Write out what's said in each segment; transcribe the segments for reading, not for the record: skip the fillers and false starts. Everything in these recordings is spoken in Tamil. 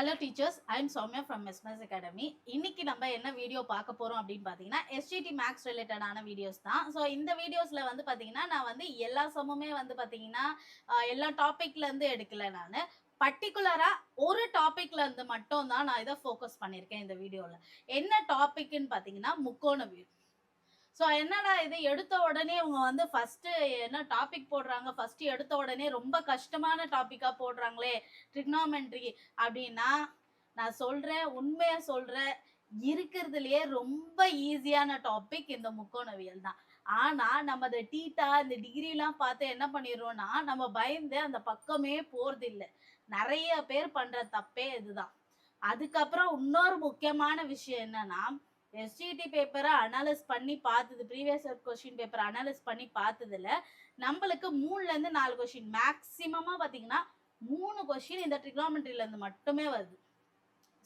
Hello teachers, I am Soumya from Mesmers Academy. இன்னைக்கு நம்ம என்ன வீடியோ பார்க்க போறோம் அப்படின்னு பாத்தீங்கன்னா SGT Max ரிலேட்டடான வீடியோஸ் தான். ஸோ இந்த வீடியோஸ்ல வந்து பாத்தீங்கன்னா நான் வந்து எல்லா சம்முமே வந்து பாத்தீங்கன்னா எல்லா டாபிக்ல இருந்து எடுக்கல நானு. பர்டிகுலரா ஒரு டாபிக்ல இருந்து மட்டும் தான் நான் இதை ஃபோக்கஸ் பண்ணியிருக்கேன் இந்த வீடியோல. என்ன டாபிக்னு பாத்தீங்கன்னா முக்கோணவியல். ஸோ என்னடா இது எடுத்த உடனே இவங்க வந்து ஃபர்ஸ்ட் என்ன டாபிக் போடுறாங்க, ஃபர்ஸ்ட் எடுத்த உடனே ரொம்ப கஷ்டமான டாபிக்கா போடுறாங்களே ட்ரிக்னாமெட்ரி அப்படின்னா, நான் சொல்றேன், உண்மையா சொல்றேன், இருக்கிறதுலயே ரொம்ப ஈஸியான டாபிக் இந்த முக்கோணவியல் தான். ஆனா நம்ம இந்த டீட்டா இந்த டிகிரி எல்லாம் பார்த்து என்ன பண்ணிடுறோம்னா நம்ம பயந்து அந்த பக்கமே போறது இல்லை. நிறைய பேர் பண்ற தப்பே இதுதான். அதுக்கப்புறம் இன்னொரு முக்கியமான விஷயம் என்னன்னா, எஸ்ஜிடி பேப்பரை அனலைஸ் பண்ணி பார்த்தது, ப்ரீவியஸ் இயர் கொஸ்டின் பேப்பரை அனலைஸ் பண்ணி பார்த்ததுல நம்மளுக்கு 3ல இருந்து 4 கொஸ்டின் மேக்சிமமா பார்த்தீங்கன்னா 3 கொஸ்டின் இந்த ட்ரிக்னாமெட்ரில இருந்து மட்டுமே வருது.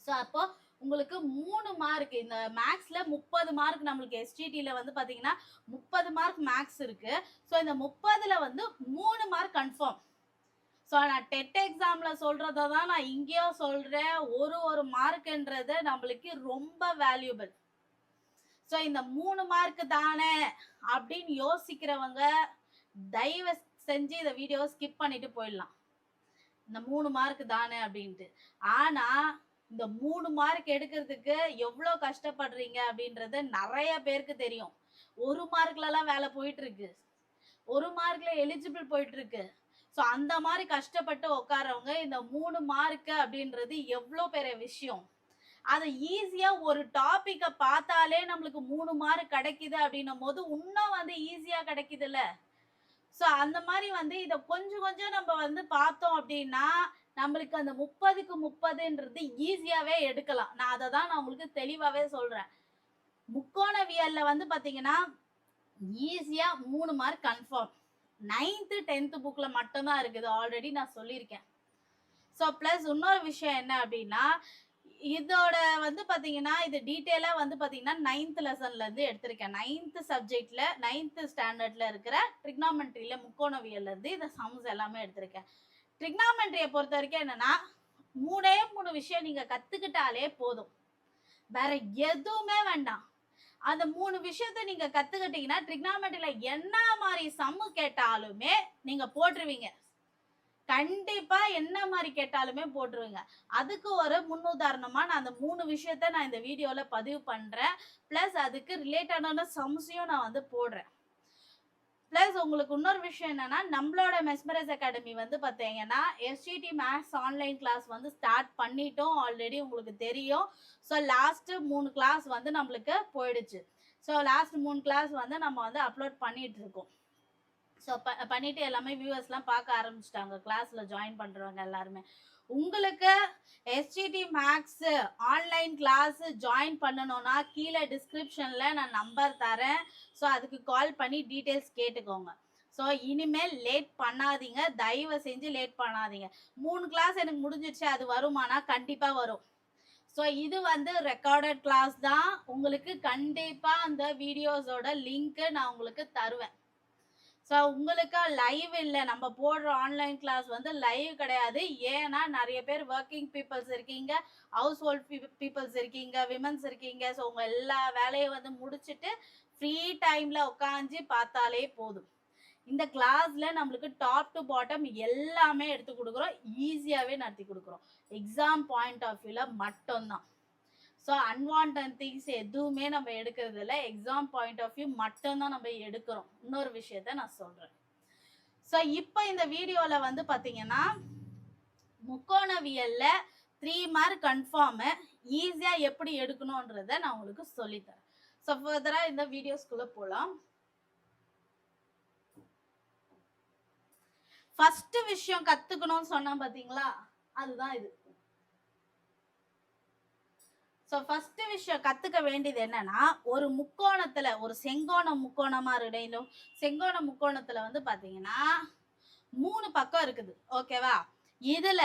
ஸோ அப்போ உங்களுக்கு 3 மார்க் இந்த மேக்ஸ்ல 30 மார்க் நம்மளுக்கு எஸ்டிடில வந்து பார்த்தீங்கன்னா 30 மார்க் மேக்ஸ் இருக்கு. ஸோ இந்த 30ல வந்து 3 மார்க் கன்ஃபார்ம். ஸோ நான் டெட் எக்ஸாம்ல சொல்றதை தான் நான் இங்கேயும் சொல்றேன். ஒரு மார்க்ன்றது நம்மளுக்கு ரொம்ப வேல்யூபிள். ஸோ இந்த 3 மார்க் தானே அப்படின்னு யோசிக்கிறவங்க தயவு செஞ்சு இந்த வீடியோவை ஸ்கிப் பண்ணிட்டு போயிடலாம். இந்த 3 மார்க் தானே அப்படின்ட்டு. ஆனா இந்த 3 மார்க் எடுக்கிறதுக்கு எவ்வளோ கஷ்டப்படுறீங்க அப்படின்றது நிறைய பேருக்கு தெரியும். 1 மார்க்லலாம் வேலை போயிட்டு இருக்கு, 1 மார்க்ல எலிஜிபிள் போயிட்டு இருக்கு. ஸோ அந்த மாதிரி கஷ்டப்பட்டு உட்காரவங்க இந்த 3 மார்க் அப்படின்றது எவ்வளோ பெரிய விஷயம். அதை ஈஸியா ஒரு டாபிக்கை பார்த்தாலே நம்மளுக்கு 3 மார்க் கிடைக்குது அப்படின்னும் போது இன்னும் வந்து ஈஸியா கிடைக்குதுல்ல. ஸோ அந்த மாதிரி வந்து இதை கொஞ்சம் கொஞ்சம் நம்ம வந்து பார்த்தோம் அப்படின்னா நம்மளுக்கு அந்த 30க்கு 30ன்றது ஈஸியாவே எடுக்கலாம். நான் அதை தான் நான் உங்களுக்கு தெளிவாவே சொல்றேன். முக்கோணவியல்ல வந்து பாத்தீங்கன்னா ஈஸியா 3 மார்க் கன்ஃபார்ம். 9th 10th புக்ல மட்டும்தான் இருக்குது, ஆல்ரெடி நான் சொல்லியிருக்கேன். ஸோ பிளஸ் இன்னொரு விஷயம் என்ன அப்படின்னா, இதோட வந்து பாத்தீங்கன்னா இது டீட்டெயிலா வந்து பாத்தீங்கன்னா 9th லெசன்ல இருந்து எடுத்திருக்கேன். 9th சப்ஜெக்ட்ல 9th ஸ்டாண்டர்ட்ல இருக்கிற ட்ரிக்னாமெட்ரியில முக்கோணவியல்ல இருந்து இந்த சம்ஸ் எல்லாமே எடுத்திருக்கேன். ட்ரிக்னாமெட்ரியை பொறுத்த வரைக்கும் என்னன்னா 3 விஷயம் நீங்க கத்துக்கிட்டாலே போதும், வேற எதுவுமே வேண்டாம். அந்த 3 விஷயத்த நீங்க கத்துக்கிட்டீங்கன்னா ட்ரிக்னாமெட்ரியில என்ன மாதிரி சம்மு கேட்டாலுமே நீங்க போட்டுருவீங்க. கண்டிப்பா என்ன மாதிரி கேட்டாலுமே போட்டுருவீங்க. அதுக்கு ஒரு முன்னுதாரணமா நான் அந்த 3 விஷயத்த நான் இந்த வீடியோல பதிவு பண்றேன். பிளஸ் அதுக்கு ரிலேட்டடான சம்ஸையும் நான் வந்து போடுறேன். பிளஸ் உங்களுக்கு இன்னொரு விஷயம் என்னன்னா, நம்மளோட மெஸ்மரைஸ் அகாடமி வந்து பார்த்தீங்கன்னா எஸ்ஜிடி மேக்ஸ் ஆன்லைன் கிளாஸ் வந்து ஸ்டார்ட் பண்ணிட்டோம், ஆல்ரெடி உங்களுக்கு தெரியும். ஸோ லாஸ்ட் 3 கிளாஸ் வந்து நம்மளுக்கு போயிடுச்சு. ஸோ லாஸ்ட் 3 கிளாஸ் வந்து நம்ம வந்து அப்லோட் பண்ணிட்டு இருக்கோம். ஸோ பண்ணிட்டு எல்லாமே வியூவர்ஸ்லாம் பார்க்க ஆரம்பிச்சிட்டாங்க, கிளாஸில் ஜாயின் பண்ணுறவங்க எல்லாருமே. உங்களுக்கு SGT max online class join பண்ணணும்னா கீழே டிஸ்கிரிப்ஷனில் நான் நம்பர் தரேன். ஸோ அதுக்கு கால் பண்ணி டீட்டெயில்ஸ் கேட்டுக்கோங்க. ஸோ இனிமேல் லேட் பண்ணாதீங்க, தயவு செஞ்சு லேட் பண்ணாதீங்க. 3 கிளாஸ் எனக்கு முடிஞ்சிடுச்சு, அது வருமானா கண்டிப்பாக வரும். ஸோ இது வந்து ரெக்கார்டட் கிளாஸ் தான். உங்களுக்கு கண்டிப்பாக அந்த வீடியோஸோட லிங்க்கு நான் உங்களுக்கு தருவேன். ஸோ உங்களுக்கு லைவ் இல்லை, நம்ம போடுற ஆன்லைன் கிளாஸ் வந்து லைவ் கிடையாது. ஏன்னா நிறைய பேர் ஒர்க்கிங் பீப்புள்ஸ் இருக்கீங்க, ஹவுஸ் ஹோல்ட் பீப்புள்ஸ் இருக்கீங்க, விமன்ஸ் இருக்கீங்க. ஸோ உங்கள் எல்லா வேலையும் வந்து முடிச்சுட்டு ஃப்ரீ டைமில் உட்காந்து பார்த்தாலே போதும். இந்த கிளாஸில் நம்மளுக்கு டாப் டு பாட்டம் எல்லாமே எடுத்து கொடுக்குறோம், ஈஸியாகவே நடத்தி கொடுக்குறோம். எக்ஸாம் பாயிண்ட் ஆஃப் வியூவில் மட்டும்தான். ஸோ அன்வான்ட் திங்ஸ் எதுவுமே நம்ம எடுக்கிறது இல்லை, எக்ஸாம் பாயிண்ட் ஆஃப் வியூ மட்டும்தான் நம்ம எடுக்கிறோம். இன்னொரு விஷயத்த நான் சொல்கிறேன். ஸோ இப்போ இந்த வீடியோவில் வந்து பார்த்தீங்கன்னா முக்கோணவியல்ல 3 மார்க் கன்ஃபார்மு ஈஸியாக எப்படி எடுக்கணுன்றதை நான் உங்களுக்கு சொல்லித்தரேன். ஸோ ஃபர்தராக இந்த வீடியோஸ்குள்ளே போகலாம். ஃபர்ஸ்ட் விஷயம் கற்றுக்கணும்னு சொன்னேன் பார்த்தீங்களா, அதுதான் இது. ஸோ ஃபர்ஸ்ட் விஷயம் கற்றுக்க வேண்டியது என்னன்னா, ஒரு முக்கோணத்தில் ஒரு செங்கோண முக்கோணமாக இருக்கணும். செங்கோண முக்கோணத்தில் வந்து பார்த்தீங்கன்னா 3 பக்கம் இருக்குது, ஓகேவா? இதில்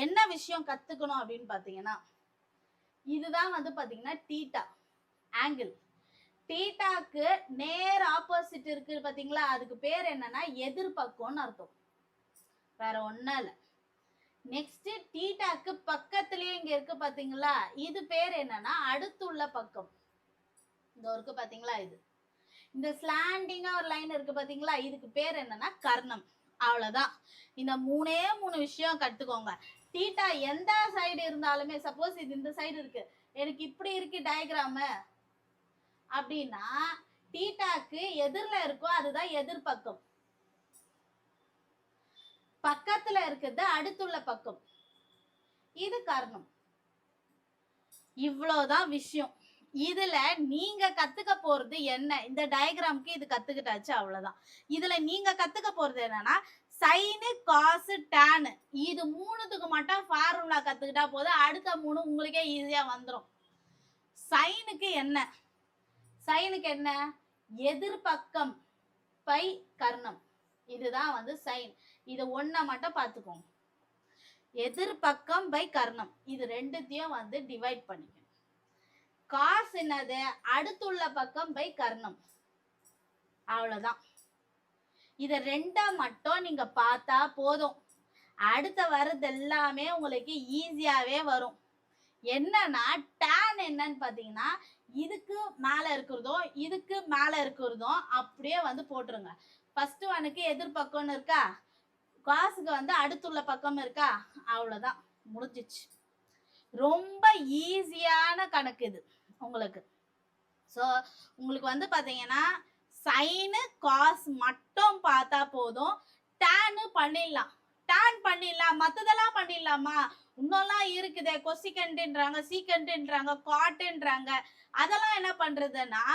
என்ன விஷயம் கற்றுக்கணும் அப்படின்னு பார்த்தீங்கன்னா, இதுதான் வந்து பார்த்தீங்கன்னா டீட்டா ஆங்கிள். டீட்டாக்கு நேர் ஆப்போசிட் இருக்கு பார்த்தீங்களா, அதுக்கு பேர் என்னன்னா எதிர்பக்கம்னு அர்த்தம், வேற ஒன்றும் இல்லை. நெக்ஸ்ட் தீட்டாக்கு பக்கத்துலயே இங்க இருக்கு பாத்தீங்களா, இது பேர் என்னன்னா அடுத்துள்ள பக்கம். இந்த இருக்கு பாத்தீங்களா, இது இந்த ஸ்லாண்டிங்கா ஒரு லைன் இருக்கு பாத்தீங்களா, இதுக்கு பேர் என்னன்னா கர்ணம். அவ்வளவுதான். இந்த மூணே மூணு விஷயம் கத்துக்கோங்க. தீட்டா எந்த சைடு இருந்தாலுமே, சப்போஸ் இது இந்த சைடு இருக்கு, எனக்கு இப்படி இருக்கு டயக்ராம் அப்படின்னா, தீட்டாக்கு எதிரில இருக்கோ அதுதான் எதிர்பக்கம், பக்கத்துல இருக்கிறது அடுத்துள்ள பக்கம், இது கர்ணம். இவ்வளவுதான் விஷயம். இதுல நீங்க கத்துக்க போறது என்ன, இந்த டயக்ராம்க்கு இது கத்துக்கிட்டாச்சு அவ்வளவுதான். இதுல நீங்க கத்துக்க போறது என்னன்னா சைனு காசு டேனு, இது மூணுத்துக்கு மட்டும் ஃபார்முலா கத்துக்கிட்டா போதும். அடுத்த மூணு உங்களுக்கே ஈஸியா வந்துடும். சைனுக்கு என்ன, சைனுக்கு என்ன, எதிர்பக்கம் பை கர்ணம், இதுதான் வந்து சைன். இது ஒன்ன மட்டும் பார்த்துக்கோங்க, எதிர்பக்கம் பை கர்ணம், இது ரெண்டுத்தையும் வந்து டிவைட் பண்ணிக்கணும். காஸ் என்னது, அடுத்துள்ள பக்கம் பை கர்ணம், அவ்வளவுதான். இத ரெண்டா மட்டும் நீங்க பார்த்தா போதும், அடுத்த வர்றது எல்லாமே உங்களுக்கு ஈஸியாவே வரும். என்னன்னா tan என்னன்னு பாத்தீங்கன்னா, இதுக்கு மேல இருக்கிறதும் இதுக்கு மேல இருக்கிறதும் அப்படியே வந்து போட்டுருங்க. ஃபர்ஸ்ட் ஒனுக்கு எதிர்பக்கம்னு இருக்கா, காசுக்கு வந்து அடுத்துள்ள பக்கம் இருக்கா, அவ்வளவுதான், முடிஞ்சிச்சு. ரொம்ப ஈஸியான கணக்கு இது உங்களுக்கு. ஸோ உங்களுக்கு வந்து பாத்தீங்கன்னா சைனு காஸ் மட்டும் பார்த்தா போதும், டேனு பண்ணிடலாம், டேன் பண்ணிடலாம், மற்றதெல்லாம் பண்ணிடலாமா, இன்னொல்லாம் இருக்குது, கொசிகண்ட்ன்றாங்க, சீக்கண்ட்ன்றாங்க, காட்டுன்றாங்க, அதெல்லாம் என்ன பண்றதுன்னா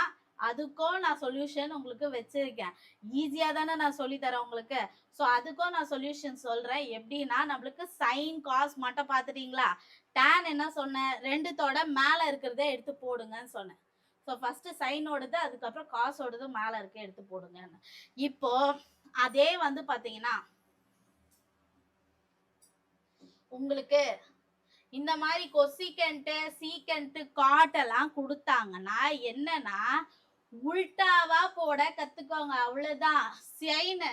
அதுக்கும் நான் சொல்யூஷன் உங்களுக்கு வச்சிருக்கேன். ஈஸியா தானே நான் சொல்லி தரேன் உங்களுக்கு. ஸோ அதுக்கும் நான் சொல்யூஷன் சொல்றேன். எப்படின்னா, நம்மளுக்கு சைன் காஸ் மட்டும் பார்த்துட்டீங்களா, டேன் என்ன சொன்னேன், ரெண்டுத்தோட மேல இருக்கிறத எடுத்து போடுங்கன்னு சொன்னேன். ஸோ ஃபர்ஸ்ட் சைனோடது, அதுக்கப்புறம் காசோடது மேல இருக்க எடுத்து போடுங்க. இப்போ அதே வந்து பாத்தீங்கன்னா உங்களுக்கு இந்த மாதிரி கொசிகண்ட் சீக்கண்ட் காட் எல்லாம் கொடுத்தாங்கன்னா என்னன்னா உல்டாவா போட கத்துக்கோங்க, அவ்வளவுதான். சைனு,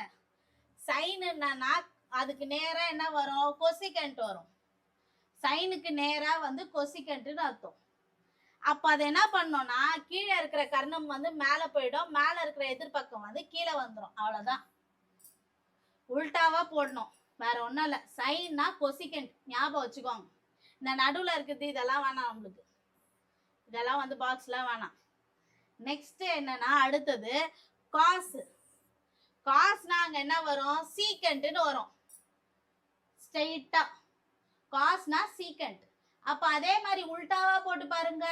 சைன் என்னன்னா அதுக்கு நேரா என்ன வரும், கொசிகண்ட் வரும். சைனுக்கு நேரா வந்து கொசிகண்ட்னு அர்த்தம். அப்ப அது என்ன பண்ணோம்னா, கீழே இருக்கிற கர்ணம் வந்து மேல போயிடும், மேல இருக்கிற எதிர்பக்கம் வந்து கீழே வந்துடும், அவ்வளவுதான். உல்டாவா போடணும், வேற ஒண்ணும் இல்ல. சைன்னா கொசிகண்ட் ஞாபகம் வச்சுக்கோங்க. இந்த நடுவுல இருக்குது இதெல்லாம் வேணாம் நம்மளுக்கு, இதெல்லாம் வந்து பாக்ஸ்ல வேணாம். நெக்ஸ்ட் என்னன்னா அடுத்தது காஸ். காஸ்னா அங்க என்ன வரும், சீக்கண்ட்னு வரும் ஸ்ட்ரைட்டா. காஸ்னா சீக்கண்ட். அப்ப அதே மாதிரி உல்டாவா போட்டு பாருங்க.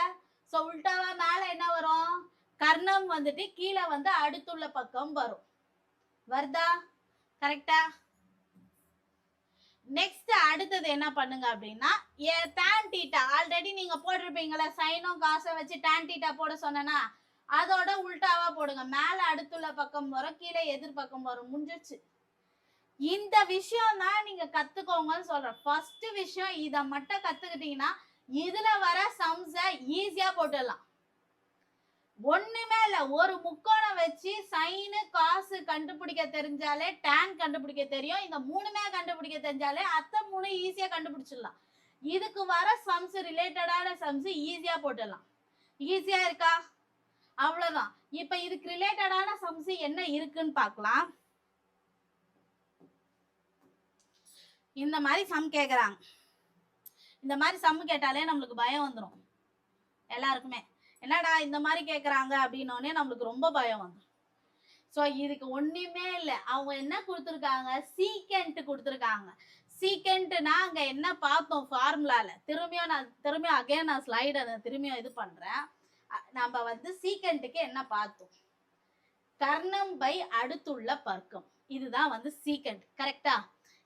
சோ உல்டாவா மேல என்ன வரும், கர்ணம் வந்துட்டு கீழே வந்து அடுத்துள்ள பக்கம் வரும். வருதா, கரெக்டா? நெக்ஸ்ட் அடுத்தது என்ன பண்ணுங்க அப்படின்னா, tan தீட்டா ஆல்ரெடி நீங்க போட்டிருப்பீங்களா, சைனும் காசும் வச்சு tan தீட்டா போட சொன்னா அதோட உல்டாவா போடுங்க. மேல அடுத்துள்ள பக்கம் வரும், கீழே எதிர்பக்கம் வரும், முடிஞ்சிச்சு. இந்த விஷயம் தான் நீங்க கத்துக்கோங்கன்னு சொல்றேன். ஃபர்ஸ்ட் விஷயம் இத மட்டும் கத்துக்கிட்டீங்கன்னா இதுல வர சம்ஸ ஈஸியா போட்டுடலாம். ஒண்ணுமே இல்ல, ஒரு முக்கோணம் வச்சு சைனு காசு கண்டுபிடிக்க தெரிஞ்சாலே tan கண்டுபிடிக்க தெரியும். இந்த மூணுமே கண்டுபிடிக்க தெரிஞ்சாலே அத்த மூணு ஈஸியா கண்டுபிடிச்சிடலாம். இதுக்கு வர சம்ஸ் ரிலேட்டடான சம்ஸ் ஈஸியா போட்டுடலாம். ஈஸியா இருக்கா, அவ்வளவுதான். இப்ப இதுக்கு ரிலேட்டடான சம்ஸ் என்ன இருக்குன்னு பார்க்கலாம். இந்த மாதிரி சம் கேக்குறாங்க. இந்த மாதிரி சம் கேட்டாலே நம்மளுக்கு பயம் வந்துடும் எல்லாருக்குமே. என்னடா இந்த மாதிரி கேக்குறாங்க அப்படின்னோடனே நம்மளுக்கு ரொம்ப பயம் வந்துடும். ஸோ இதுக்கு ஒண்ணுமே இல்லை, அவங்க என்ன கொடுத்துருக்காங்க, சீக்கண்ட் கொடுத்துருக்காங்க. சீக்கண்ட்னா அங்க என்ன பார்த்தோம் ஃபார்முலால, திரும்பியும் அகைன் நான் ஸ்லைட திரும்பியும் இது பண்றேன். நம்ம வந்து சீக்கண்ட்டுக்கு என்ன பார்த்தோம், கர்ணம் பை அடுத்துள்ள பக்கம், இதுதான் வந்து சீக்கண்ட், கரெக்டா?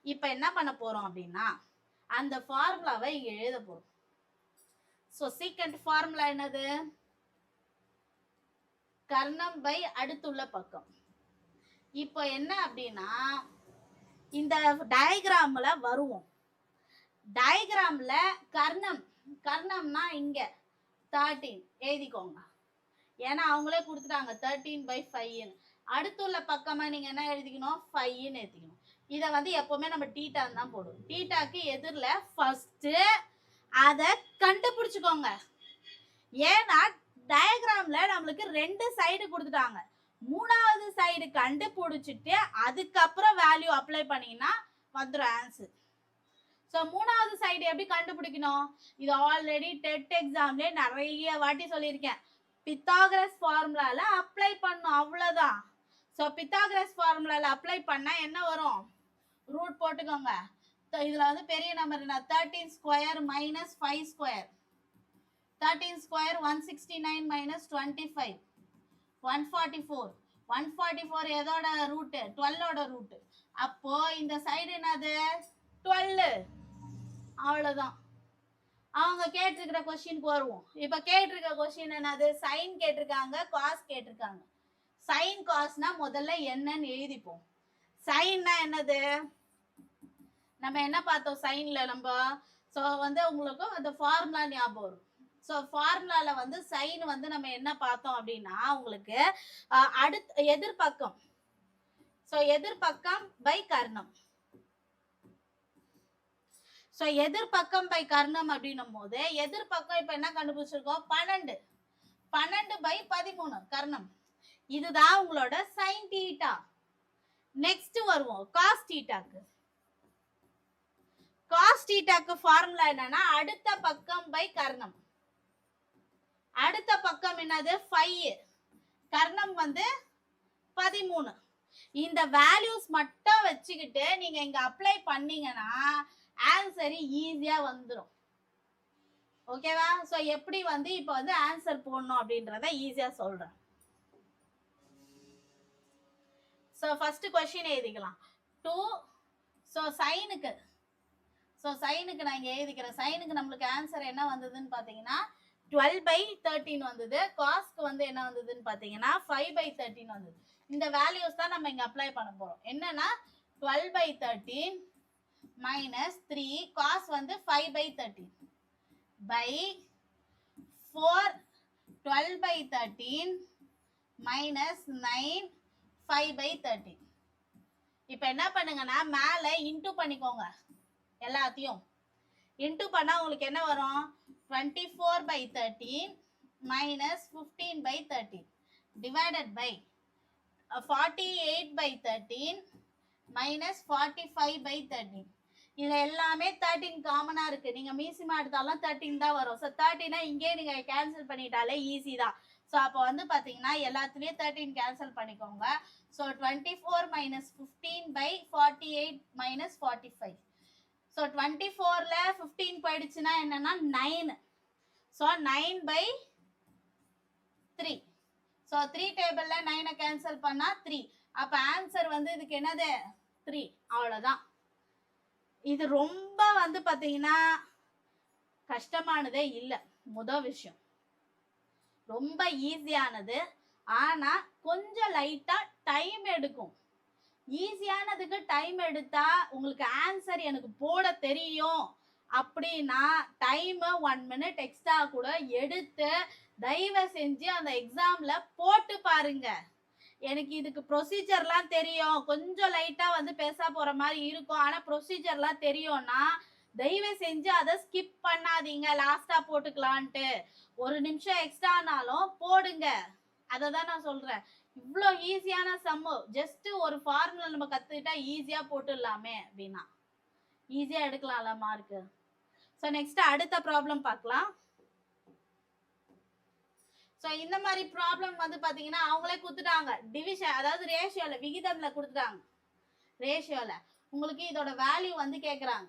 இப்ப என்ன பண்ண போறோம் அப்படின்னா அந்த ஃபார்முலாவை இங்க எழுத போறோம். சோ சீக்கண்ட் ஃபார்முலா என்னது, கர்ணம் பை அடுத்துள்ள பக்கம். இப்போ என்ன அப்படின்னா இந்த டயக்ராம்ல வருவோம். டயக்ராம்ல கர்ணம், கர்ணம்னா இங்க 13 எழுதிக்கோங்க, ஏன்னா அவங்களே கொடுத்துட்டாங்க 13/5. அடுத்துள்ள பக்கமா நீங்க என்ன எழுதிக்கணும், 5ன்னு எழுதிக்கணும். இதை வந்து எப்பவுமே நம்ம டீட்டான்னு தான் போடுவோம். டீட்டாக்கு எதிரில் ஃபர்ஸ்ட் அதை கண்டுபிடிச்சுக்கோங்க. ஏன்னா டயக்ராம்ல நம்மளுக்கு 2 சைடு கொடுத்துட்டாங்க. 3வது சைடு கண்டுபிடிச்சிட்டு அதுக்கப்புறம் வேல்யூ அப்ளை பண்ணீங்கன்னா வந்துடும் ஆன்சர். ஸோ 3வது சைடு எப்படி கண்டுபிடிக்கணும்? இது ஆல்ரெடி டெட் எக்ஸாம்லேயே நிறைய வாட்டி சொல்லியிருக்கேன். பித்தாகரஸ் ஃபார்முலால அப்ளை பண்ணும், அவ்வளோதான். ஸோ பித்தாகரஸ் ஃபார்முலால அப்ளை பண்ணால் என்ன வரும்? ரூட் போட்டுக்கோங்க. இதில் வந்து பெரிய நம்பர் என்ன? 13 square minus 5 square. 13 square 169 minus 25 144. 144 எதோட ரூட்டு? 12ஓட ரூட்டு. அப்போ இந்த சைடு என்னது? 12. அவ்வளோதான். அவங்க கேட்டிருக்கிற கொஸ்டினுக்கு வருவோம். இப்போ கேட்டிருக்க கொஸ்டின் என்னது? சைன் கேட்டிருக்காங்க, காஸ் கேட்டிருக்காங்க. சைன் காஸ்னா முதல்ல என்னன்னு எழுதிப்போம். சைன்னா என்னது? நம்ம என்ன பார்த்தோம் சைன்ல? நம்ம ஸோ வந்து உங்களுக்கு அந்த ஃபார்முலா ஞாபகம் வரும். ஸோ ஃபார்முலால வந்து சைன் வந்து நம்ம என்ன பார்த்தோம் அப்படின்னா உங்களுக்கு அடுத்த எதிர்பக்கம். ஸோ எதிர்பக்கம் பை கர்ணம். ஸோ எதிர்பக்கம் பை கர்ணம் அப்படின்னும் போது எதிர்பக்கம் இப்போ என்ன கண்டுபிடிச்சிருக்கோம்? 12. 12 பை 13 கர்ணம். இதுதான் உங்களோட சைன் தீட்டா. நெக்ஸ்ட் வருவோம் காஸ் தீட்டாக்கு. காஸ் தீட்டாக்கு ஃபார்முலா என்னன்னா அடுத்த பக்கம் பை கர்ணம். அடுத்த பக்கம் என்னது? 5. கர்ணம் வந்து 13. இந்த வேல்யூஸ் மட்டும் வச்சுக்கிட்டு நீங்க இங்க அப்ளை பண்ணீங்கன்னா ஆன்சர் ஈஸியா வந்துடும். ஓகேவா? ஸோ எப்படி வந்து இப்போ வந்து ஆன்சர் போடணும் அப்படின்றத ஈஸியா சொல்றேன். ஸோ ஃபர்ஸ்ட் கொஸ்டின் எழுதிக்கலாம். 2. ஸோ சைனுக்கு நான் இங்கே எழுதிக்கிறேன். சைனுக்கு நம்மளுக்கு ஆன்சர் என்ன வந்ததுன்னு பார்த்தீங்கன்னா 12/13 வந்தது. காஸ்க்கு வந்து என்ன வந்ததுன்னு பார்த்தீங்கன்னா 5/13 வந்தது. இந்த வேல்யூஸ் தான் நம்ம இங்கே அப்ளை பண்ண போகிறோம். என்னன்னா 12/13 minus 3 cos வந்து 5/13 by 4 12/13 minus 9 5/13. இப்போ என்ன பண்ணுங்கன்னா மேல இன்டு பண்ணிக்கோங்க. எல்லாத்தையும் இன்டு பண்ணா உங்களுக்கு என்ன வரும்? 24/13 minus 15/13 divided by 48/13 minus 45/13. இதுல எல்லாமே 13 காமனா இருக்கு. நீங்க மீசிமா எடுத்தாலும் 13 தான் வரும். ஸோ 13 இங்கே நீங்க கேன்சல் பண்ணிட்டாலே ஈஸி தான். ஸோ அப்போ வந்து பாத்தீங்கன்னா எல்லாத்துலயும் 13 கேன்சல் பண்ணிக்கோங்க. So 24 minus 15/48 minus 45. ஸோ 24ல 15 போயிடுச்சுன்னா என்னன்னா 9. ஸோ 9/3. ஸோ 3 டேபிள்ல 9 கேன்சல் பண்ணா 3. அப்ப ஆன்சர் வந்து இதுக்கு என்னது? 3. அவ்வளவுதான். இது ரொம்ப வந்து பாத்தீங்கன்னா கஷ்டமானதே இல்லை. முதல் விஷயம் ரொம்ப ஈஸியானது. ஆனா கொஞ்சம் லைட்டா டைம் எடுக்கும். ஈஸியானதுக்கு டைம் எடுத்தா உங்களுக்கு ஆன்சர் எனக்கு போட தெரியும் அப்படின்னா டைம் 1 minute எக்ஸ்ட்ரா கூட எடுத்து தயவு செஞ்சு அந்த எக்ஸாம்ல போட்டு பாருங்க. எனக்கு இதுக்கு ப்ரொசீஜர்லாம் தெரியும், கொஞ்சம் லைட்டா வந்து பேச போற மாதிரி இருக்கும், ஆனா ப்ரொசீஜர்லாம் தெரியும்னா தயவு செஞ்சு அதை ஸ்கிப் பண்ணாதீங்க. லாஸ்டா போட்டுக்கலான்ட்டு 1 நிமிஷம் எக்ஸ்ட்ரானாலும் போடுங்க. அதை தான் நான் சொல்றேன். இவ்வளோ ஈஸியான சம்மு ஜஸ்ட் ஒரு ஃபார்முலா நம்ம கத்துக்கிட்டா ஈஸியா போட்டுடலாமே அப்படின்னா ஈஸியா எடுக்கலாம்ல மார்க்கு. ஸோ நெக்ஸ்ட் அடுத்த ப்ராப்ளம் பார்க்கலாம். ஸோ இந்த மாதிரி ப்ராப்ளம் வந்து பார்த்தீங்கன்னா அவங்களே கொடுத்துட்டாங்க. டிவிஷன் அதாவது ரேஷியோல விகிதம்ல கொடுத்துட்டாங்க. ரேஷியோல உங்களுக்கு இதோட வேல்யூ வந்து கேட்குறாங்க.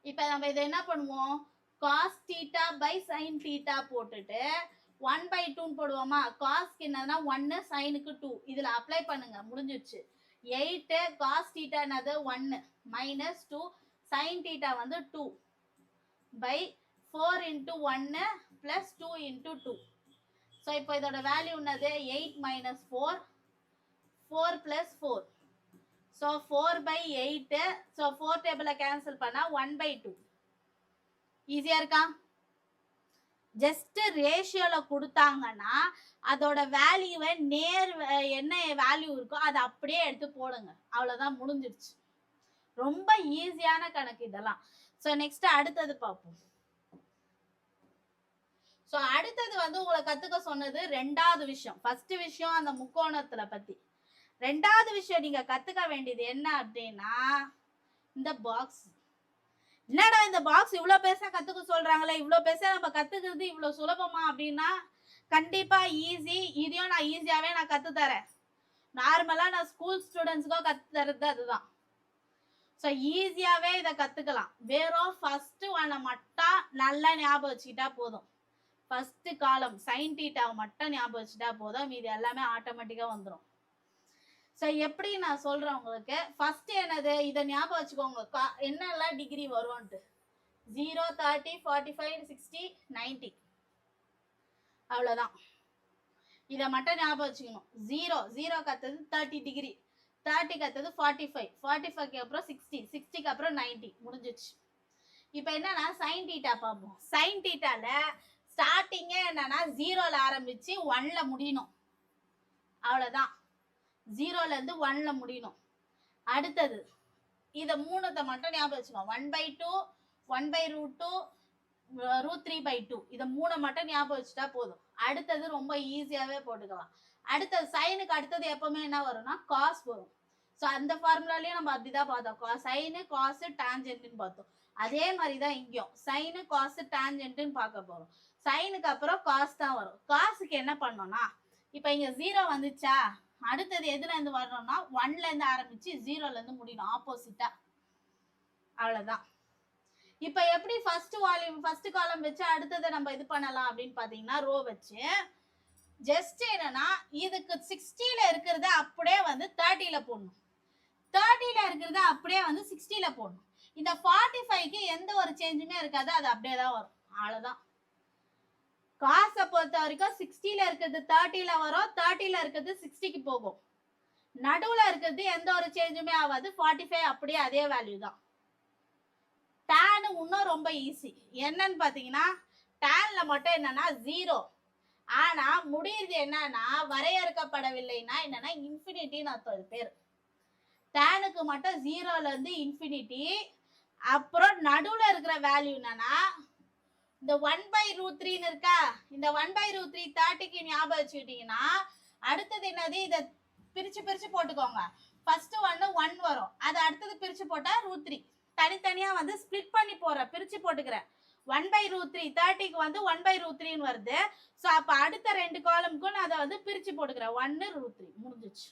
இப்போ நம்ம இதை என்ன பண்ணுவோம்? Cos theta by sine theta போட்டுட்டு 1/2 போடுவோமா? காஸ்க்கு என்னதுன்னா 1, சைனுக்கு 2. இதில் அப்ளை பண்ணுங்க, முடிஞ்சிடுச்சு. 8 காஸ் தீட்டா என்னது 1 மைனஸ் 2 சைன் தீட்டா வந்து 2 by 4 into 1 plus 2 into 2. So இப்போ இதோட வேல்யூ என்னது? 8 minus 4 4 plus 4. ஸோ 4/8. ஸோ 4 டேபிளை கேன்சல் பண்ணா 1/2. ஈஸியா இருக்கா? ஜஸ்ட் ரேஷியோல கொடுத்தாங்கன்னா அதோட வேல்யூவை என்ன வேல்யூ இருக்கோ அதை அப்படியே எடுத்து போடுங்க. அவ்வளவுதான், முடிஞ்சிருச்சு. ரொம்ப ஈஸியான கணக்கு இதெல்லாம். ஸோ நெக்ஸ்ட் அடுத்தது பார்ப்போம். ஸோ அடுத்தது வந்து உங்களை கத்துக்க சொன்னது ரெண்டாவது விஷயம். ஃபர்ஸ்ட் விஷயம் அந்த முக்கோணத்துல பத்தி. ரெண்டாவது விஷயம் நீங்க கத்துக்க வேண்டியது என்ன அப்படின்னா இந்த பாக்ஸ். என்னடா இந்த பாக்ஸ் இவ்வளவு பேச கத்துக்க சொல்றாங்களே, இவ்வளவு பேச நம்ம கத்துக்கிறது இவ்வளவு சுலபமா அப்படின்னா கண்டிப்பா ஈஸி. இதையும் நான் ஈஸியாவே நான் கத்து தரேன். நார்மலா நான் ஸ்கூல் ஸ்டூடெண்ட்ஸ்க்கோ கத்து தரது அதுதான். ஸோ ஈஸியாவே இதை கத்துக்கலாம். வெறும் ஃபர்ஸ்ட் ஒன்னை மட்டும் நல்லா ஞாபகம் வச்சுக்கிட்டா போதும். ஃபர்ஸ்ட் காலம் சைன் தீட்டாவை மட்டும் ஞாபகம் வச்சுட்டா போதும், மீது எல்லாமே ஆட்டோமேட்டிக்கா வந்துடும். ஸோ எப்படி நான் சொல்றேன் உங்களுக்கு. ஃபர்ஸ்ட் என்னது, இதை ஞாபகம் வச்சுக்கோங்க. என்னெல்லாம் டிகிரி வரும்ட்டு 0, 30, 45, 60, 90 அவ்வளோதான். இதை மட்டும் ஞாபகம் வச்சுக்கணும். 0 கத்தது 30 டிகிரி, 30 கத்தது 45, 45க்கு அப்புறம் 60, 60க்கு அப்புறம் 90 முடிஞ்சிச்சு. இப்போ என்னன்னா சைன் தீட்டா பார்ப்போம். சைன் தீட்டால ஸ்டார்டிங்கே என்னன்னா 0ல ஆரம்பிச்சு 1ல முடியணும். அவ்வளோதான், 0ல இருந்து 1ல முடியணும். அடுத்தது இதை மூணுத்தை மட்டும் ஞாபகம் வச்சுக்கோங்க. 1/2, 1/√2, √3/2 இதை மூணை மட்டும் ஞாபகம் வச்சுட்டா போதும். அடுத்தது ரொம்ப ஈஸியாவே போட்டுக்கலாம். அடுத்தது சைனுக்கு அடுத்தது எப்பவுமே என்ன வரும்னா காஸ் வரும். ஸோ அந்த ஃபார்முலாலையும் நம்ம அப்படிதான் பார்த்தோம். சைனு காசு டான்ஜென்ட்னு பார்த்தோம். அதே மாதிரி தான் இங்கேயும் சைனு காசு டான்ஜென்ட்னு பார்க்க போறோம். சைனுக்கு அப்புறம் காஸ் தான் வரும். காசுக்கு என்ன பண்ணோம்னா இப்போ இங்க 0 வந்துச்சா, அடுத்தது எதுல இருந்து வரணும்னா 1ல இருந்து ஆரம்பிச்சு 0ல இருந்து முடியணும் ஆப்போசிட்டா. அவ்வளவுதான். இப்ப எப்படி ஃபர்ஸ்ட் காலம் வச்சு அடுத்ததை நம்ம இது பண்ணலாம் அப்படின்னு பாத்தீங்கன்னா ரோ வச்சு ஜஸ்ட் என்னன்னா இதுக்கு 60ல இருக்கிறத அப்படியே வந்து 30ல போடணும், 30ல இருக்கிறத அப்படியே வந்து 60ல போடணும். இந்த 45க்கு எந்த ஒரு சேஞ்சுமே இருக்காது, அது அப்படியே தான் வரும். அவ்வளவுதான். காசை பொறுத்த வரைக்கும் 60ல இருக்கிறது 30ல வரும், 30ல இருக்கிறது 60க்கு போகும். நடுவுல இருக்கிறது எந்த ஒரு சேஞ்சுமே ஆகாது, 45 அப்படியே அதே வேல்யூ தான். டேன் இன்னும் ரொம்ப ஈஸி. என்னன்னு பாத்தீங்கன்னா டேன்ல மட்டும் என்னன்னா 0, ஆனா முடியுது என்னன்னா வரையறுக்கப்படவில்லைன்னா என்னன்னா இன்ஃபினிட்டின்னு அர்த்தம் பேர். டேனுக்கு மட்டும் 0ல இருந்து இன்ஃபினிட்டி. அப்புறம் நடுவுல இருக்கிற வேல்யூ என்னன்னா இந்த 1/√3 இருக்கா, இந்த 1/√3 30க்கு ஞாபகம் வச்சுக்கிட்டீங்கன்னா அடுத்தது என்னது, இதை பிரிச்சு போட்டுக்கோங்க. ஃபர்ஸ்ட் 1 வரும், அது அடுத்தது பிரிச்சு போட்டா √3. தனித்தனியா வந்து ஸ்பிளிட் பண்ணி பிரிச்சு போட்டுக்கிறேன். 1/√3 30க்கு வந்து 1/√3 வருது. ஸோ அப்ப அடுத்த 2 காலமுக்கும் நான் அதை வந்து பிரிச்சு போட்டுக்கிறேன். 1√3 முடிஞ்சிச்சு.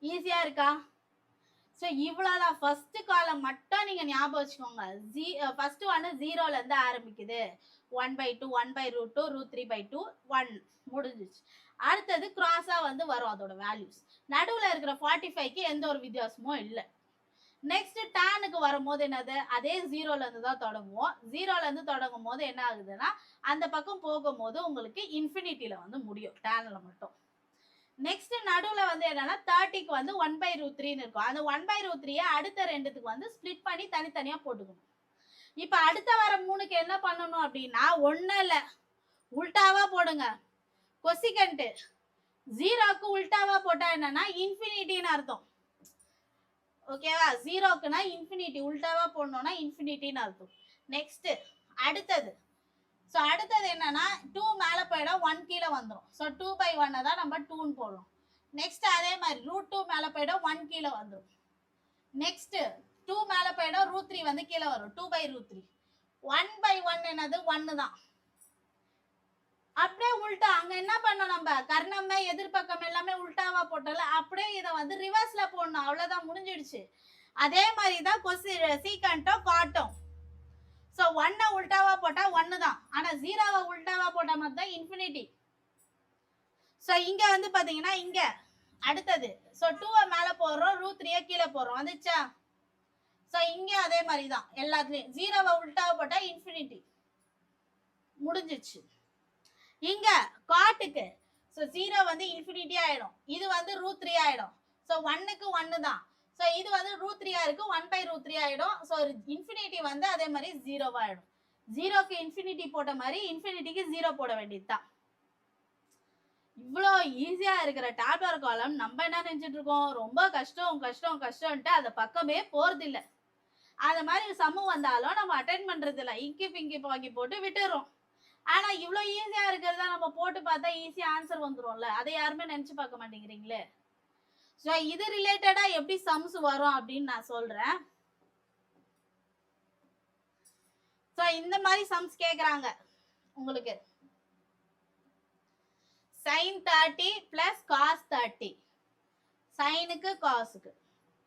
ஈஸியா இருக்கா? ஸோ இவ்வளோதான். ஃபர்ஸ்ட் காலம் மட்டும் நீங்க ஞாபகம் வச்சுக்கோங்க. ஃபர்ஸ்ட் 0ல இருந்து ஆரம்பிக்குது, 1/2, 1/√2, √3/2, 1 முடிஞ்சிச்சு. அடுத்தது கிராஸா வந்து வரும் அதோட வேல்யூஸ். நடுவுல இருக்கிற 45க்கு எந்த ஒரு வித்தியாசமும் இல்லை. நெக்ஸ்ட் டேனுக்கு வரும்போது என்னது, அதே 0ல இருந்து தான் தொடங்குவோம். 0ல இருந்து தொடங்கும் போது என்ன ஆகுதுன்னா அந்த பக்கம் போகும்போது உங்களுக்கு இன்ஃபினிட்டில வந்து முடியும் டேன்ல மட்டும். நெக்ஸ்ட் நடுவுல வந்து என்னன்னா 30க்கு வந்து 1/√3 இருக்கும். அந்த 1/√3 அடுத்த ரெண்டுத்துக்கு வந்து ஸ்பிளிட் பண்ணி தனித்தனியா போட்டுக்கணும். இப்ப அடுத்த வர 3க்கு என்ன பண்ணணும் அப்படின்னா ஒண்ணு இல்ல, உல்டாவா போடுங்க. கொசிகண்ட் 0க்கு உல்டாவா போட்டா என்னன்னா இன்ஃபினிட்டின்னு அர்த்தம். ஓகேவா? 0க்குனா இன்ஃபினிட்டி, உல்டாவா போடணும்னா இன்ஃபினிட்டின்னு அர்த்தம். நெக்ஸ்ட் அடுத்தது. ஸோ அடுத்தது என்னன்னா 2 மேலே போயிடும், 1 கீழே வந்துடும். ஸோ 2/1 தான் நம்ம 2ன்னு போடுறோம். நெக்ஸ்ட் அதே மாதிரி √2 மேலே போயிடும், 1 கீழே வந்துடும். நெக்ஸ்ட் 2 மேலே போயிடும், √3 வந்து கீழே வரும், 2/√3. 1/1 என்னது 1 தான். அப்படியே உல்டா அங்க என்ன பண்ணோம், நம்ம கர்ணமே எதிர்பக்கம் எல்லாமே உல்டாவா போட்டல, அப்படியே இதை வந்து ரிவர்ஸ்ல போடணும். அவ்வளவுதான், முடிஞ்சிடுச்சு. அதே மாதிரி தான் சீக்கண்ட்டும் காட்டும். ஸோ 1 உல்டாவா போட்டா 1 தான், ஆனா 0வை உல்டாவா போட்ட மாதிரி தான் இன்ஃபினிட்டி. ஸோ இங்க வந்து பாத்தீங்கன்னா இங்க அடுத்தது ஸோ 2வை மேல போடுறோம், √3 கீழே போடுறோம், வந்துச்சா? ஸோ இங்க அதே மாதிரி தான் எல்லாத்துலயும் 0வை உல்டாவா போட்டா இன்ஃபினிட்டி முடிஞ்சிச்சு. இங்க காட்டுக்கு ஸோ 0 வந்து இன்ஃபினிட்டி ஆயிடும், இது வந்து √3 ஆயிடும். ஸோ 1க்கு 1 தான். ஸோ இது வந்து √3 இருக்கு, 1/√3 ஆயிடும். ஸோ இன்ஃபினிட்டி வந்து அதே மாதிரி 0 ஆயிடும். ஜீரோக்கு இன்ஃபினிட்டி போட்ட மாதிரி இன்ஃபினிட்டிக்கு 0 போட வேண்டியதுதான். இவ்வளோ ஈஸியா இருக்கிற டேப்லர் காலம் நம்ம என்ன நினைச்சிட்டு இருக்கோம், ரொம்ப கஷ்டம் கஷ்டம் கஷ்டம்ட்டு அந்த பக்கமே போறது இல்ல. அந்த மாதிரி சம்மு வந்தாலும் நம்ம அட்டென்ட் பண்றது இல்ல, இங்கி பிங்கி பாக்கி போட்டு விட்டுறோம். ஆனா இவ்வளோ ஈஸியா இருக்கிறதா நம்ம போட்டு பார்த்தா ஈஸியா ஆன்சர் வந்துரும்ல, அதை யாருமே நினைச்சு பார்க்க மாட்டேங்கிறீங்களே. ஸோ இது ரிலேட்டடா எப்படி சம்ஸ் வரும் அப்படின்னு நான் சொல்றேன். ஸோ இந்த மாதிரி சம்ஸ் கேக்குறாங்க உங்களுக்கு. sin 30 plus cos 30, சைனுக்கு காஸுக்கு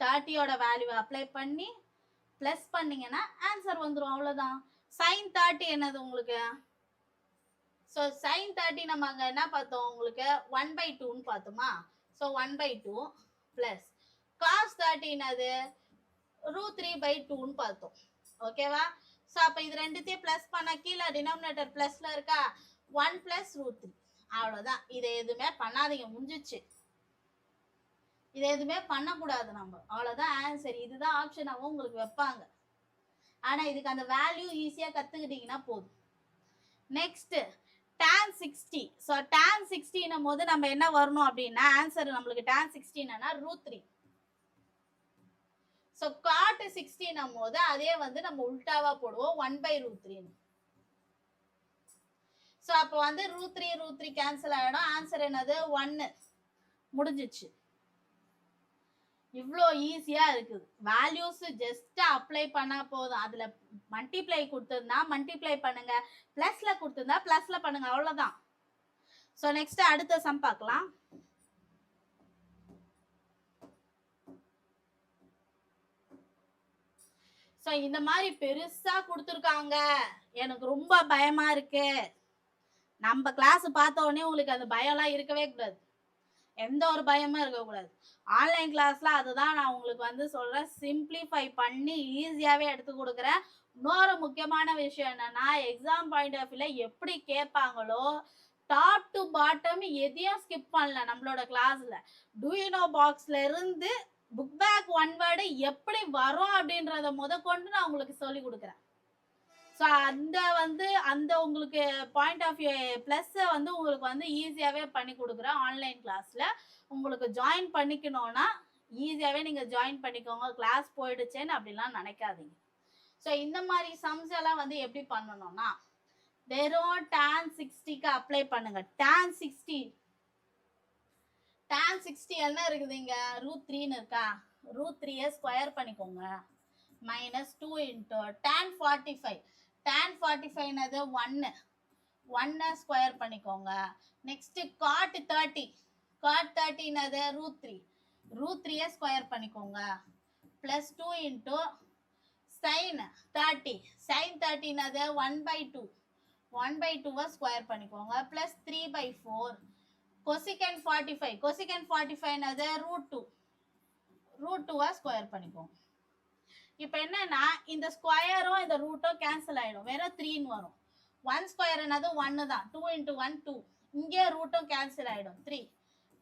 30யோட value apply பண்ணி பிளஸ் பண்ணீங்கன்னா ஆன்சர் வந்துடும், அவ்வளவுதான். sin 30 என்னது உங்களுக்கு? ஸோ sin 30 நம்ம அங்க என்ன பார்த்தோம், உங்களுக்கு 1/2ன்னு பார்த்தோமா. ஸோ 1/2 பிளஸ் cos 30 என்னது √3/2ன்னு பார்த்தோம். ஓகேவா? ஸோ அப்போ இது ரெண்டுத்தையும் பிளஸ் பண்ண கீழே டினாமினேட்டர் பிளஸ்ல இருக்கா, 1 + √3. அவ்வளவுதான். இதை எதுவுமே பண்ணாதீங்க, முடிஞ்சிச்சு. இதை எதுவுமே பண்ணக்கூடாது நம்ம, அவ்வளவுதான் ஆன்சர். இதுதான் ஆப்ஷனாகவும் உங்களுக்கு வைப்பாங்க. ஆனா இதுக்கு அந்த வேல்யூ ஈஸியா கத்துக்கிட்டீங்கன்னா போதும். Next tan 60. ஸோ tan 60 போது நம்ம என்ன வரணும் அப்படின்னா ஆன்சர் நம்மளுக்கு tan 60 √3. ஸோ cot 60 போது அதே வந்து நம்ம உல்டாவா போடுவோம் 1/√3. ஸோ அப்போ வந்து √3 கேன்சல் ஆகிடும். ஆன்சர் என்னது 1. முடிஞ்சிச்சு. இவ்வளோ ஈஸியா இருக்குது. வேல்யூஸ் ஜஸ்ட் அப்ளை பண்ணா போதும். அதுல மல்டிப்ளை கொடுத்திருந்தா மல்டிப்ளை பண்ணுங்க, பிளஸ்ல கொடுத்திருந்தா பிளஸ்ல பண்ணுங்க, அவ்வளவுதான். ஸோ நெக்ஸ்ட் அடுத்த சம் பார்க்கலாம். ஸோ இந்த மாதிரி பெருசா கொடுத்துருக்காங்க, எனக்கு ரொம்ப பயமா இருக்கு. நம்ம கிளாஸ் பார்த்த உடனே உங்களுக்கு அந்த பயம்லாம் இருக்கவே கூடாது, எந்த ஒரு பயமும் இருக்கக்கூடாது. ஆன்லைன் கிளாஸ்ல அதுதான் நான் உங்களுக்கு வந்து சொல்றேன், சிம்பிளிஃபை பண்ணி ஈஸியாவே எடுத்து கொடுக்குறேன். இன்னொரு முக்கியமான விஷயம் என்னன்னா, எக்ஸாம் பாயிண்ட் ஆஃப் வியூல எப்படி கேட்பாங்களோ டாப் டு பாட்டம் எதையும் ஸ்கிப் பண்ணல. நம்மளோட கிளாஸ்ல டூயினோ பாக்ஸ்ல இருந்து புக் பேக் ஒன் வேர்டு எப்படி வரும் அப்படின்றத முதற்கொண்டு நான் உங்களுக்கு சொல்லி கொடுக்குறேன். ஸோ அந்த உங்களுக்கு பாயிண்ட் ஆஃப் வியூ ப்ளஸ் வந்து உங்களுக்கு வந்து ஈஸியாகவே பண்ணி கொடுக்குறேன். ஆன்லைன் கிளாஸில் உங்களுக்கு ஜாயின் பண்ணிக்கணும்னா ஈஸியாகவே நீங்கள் ஜாயின் பண்ணிக்கோங்க. கிளாஸ் போயிடுச்சேன்னு அப்படிலாம் நினைக்காதீங்க. ஸோ இந்த மாதிரி சம்ஸ் எல்லாம் வந்து எப்படி பண்ணணும்னா, வெறும் tan 60க்கு அப்ளை பண்ணுங்க. tan 60 என்ன இருக்குது இங்க, √3ன்னு இருக்கா, √3 ஸ்கொயர் பண்ணிக்கோங்க. -2 into tan 45. tan 45 என்னது 1 ஸ்கொயர் பண்ணிக்கோங்க. நெக்ஸ்ட் cot 30 என்னது √3 ஸ்கொயர் பண்ணிக்கோங்க. +2 into sin 30 என்னது 1/2 ஸ்கொயர் பண்ணிக்கோங்க. +3/4 cosecant 45 என்னது √2 ஸ்கொயர் பண்ணிக்கோங்க. இப்போ என்னன்னா இந்த ஸ்கொயரும் இந்த ரூட்டும் கேன்சல் ஆயிடும், வேற 3ன்னு வரும். 1 ஸ்கொயர் என்னது 1 தான், 2 into 1 2. இங்கே ரூட்டும் கேன்சல் ஆயிடும், 3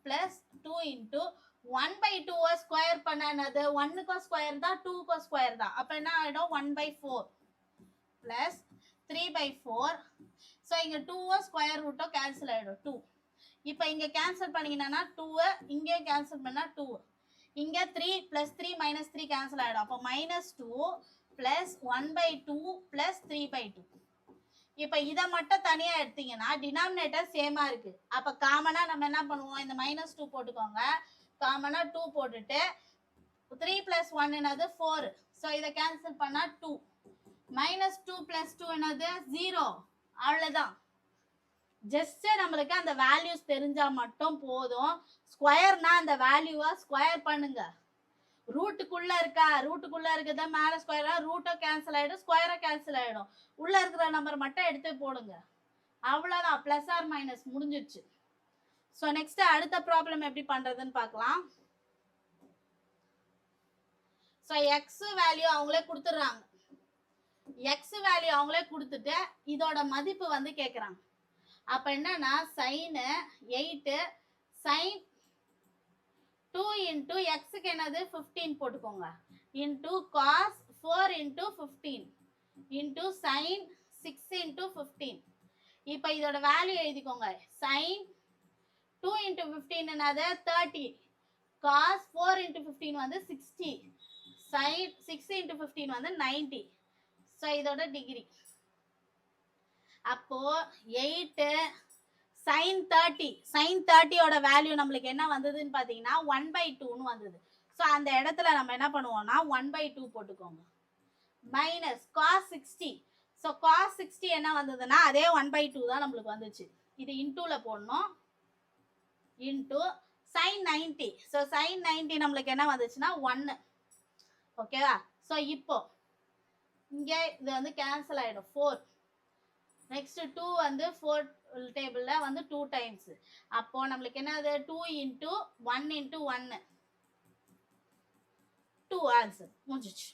+2 into 1/2 ஸ்கொயர் பண்ண என்னது 1க்கு ஸ்கொயர் தான் 2க்கு ஸ்கொயர் தான். அப்ப என்ன ஆயிடும் 1/4 +3/4. ஸோ இங்க 2 ஸ்கொயர் ரூட்டும் கேன்சல் ஆயிடும் 2. இப்போ இங்க கேன்சல் பண்ணீங்கன்னா 2 இங்கே கேன்சல் பண்ணா 2. இங்க 3 +3 -3 கேன்சல் ஆயிடும். அப்போ -2 +1/2 +3/2. இப்போ இதை மட்டும் தனியா எடுத்தீங்கன்னா டினாமினேட்டர் சேமா இருக்கு. அப்ப காமனா நம்ம என்ன பண்ணுவோம், இந்த -2 போட்டுக்கோங்க. காமனா 2 போட்டுட்டு 3 + 1 என்னது 4. ஸோ இதை கேன்சல் பண்ணா 2. -2 + 2 என்னது 0. அவ்வளவுதான். ஜஸ்ட் நம்மளுக்கு அந்த வேல்யூஸ் தெரிஞ்சா மட்டும் போதும். ஸ்கொயர்னா அந்த வேல்யூவை ஸ்கொயர் பண்ணுங்க. ரூட்டுக்குள்ள இருக்குதா மேல ஸ்கொயரா, ரூட்டும் கேன்சல் ஆயிடும், ஸ்கொயரும் கேன்சல் ஆயிடும். உள்ள இருக்கிற நம்பர் மட்டும் எடுத்து போடுங்க, அவ்வளவுதான். பிளஸ் ஆர் மைனஸ் முடிஞ்சிச்சு. ஸோ நெக்ஸ்ட் அடுத்த ப்ராப்ளம் எப்படி பண்றதுன்னு பார்க்கலாம். ஸோ எக்ஸ் வேல்யூ அவங்களே கொடுத்துடுறாங்க. எக்ஸ் வேல்யூ அவங்களே கொடுத்துட்டு இதோட மதிப்பு வந்து கேட்குறாங்க. அப்ப என்னன்னா sin 8 sin 2 into xக்கு என்னது 15 போட்டுக்கோங்க, into cos 4 into 15 into sin 6 into 15. இப்போ இதோட வேல்யூ எழுதிக்கோங்க. sin 2 into 15 என்னது 30. cos 4 into 15 வந்து 60. sin 6 into 15 வந்து 90. ஸோ இதோட டிகிரி. அப்போ 8 sin 30. sin 30 ஓட வேல்யூ நம்மளுக்கு என்ன வந்ததுன்னு பார்த்தீங்கன்னா 1/2ன்னு வந்தது. ஸோ அந்த இடத்துல நம்ம என்ன பண்ணுவோம்னா 1/2 போட்டுக்கோங்க. Minus cos 60. ஸோ cos 60 என்ன வந்ததுன்னா அதே 1/2 தான் நம்மளுக்கு வந்துச்சு. இது இன்டூல போடணும். Into sin 90. ஸோ sin 90 நம்மளுக்கு என்ன வந்துச்சுன்னா 1. ஓகேவா? ஸோ இப்போ இங்கே இது வந்து கேன்சல் ஆகிடும். 4. நெக்ஸ்ட் 2 வந்து 4 டேபிளில் வந்து 2 டைம்ஸ். அப்போ நம்மளுக்கு என்னது 2 into 1 into 1. 2 ஆன்சர் முடிஞ்சிச்சு.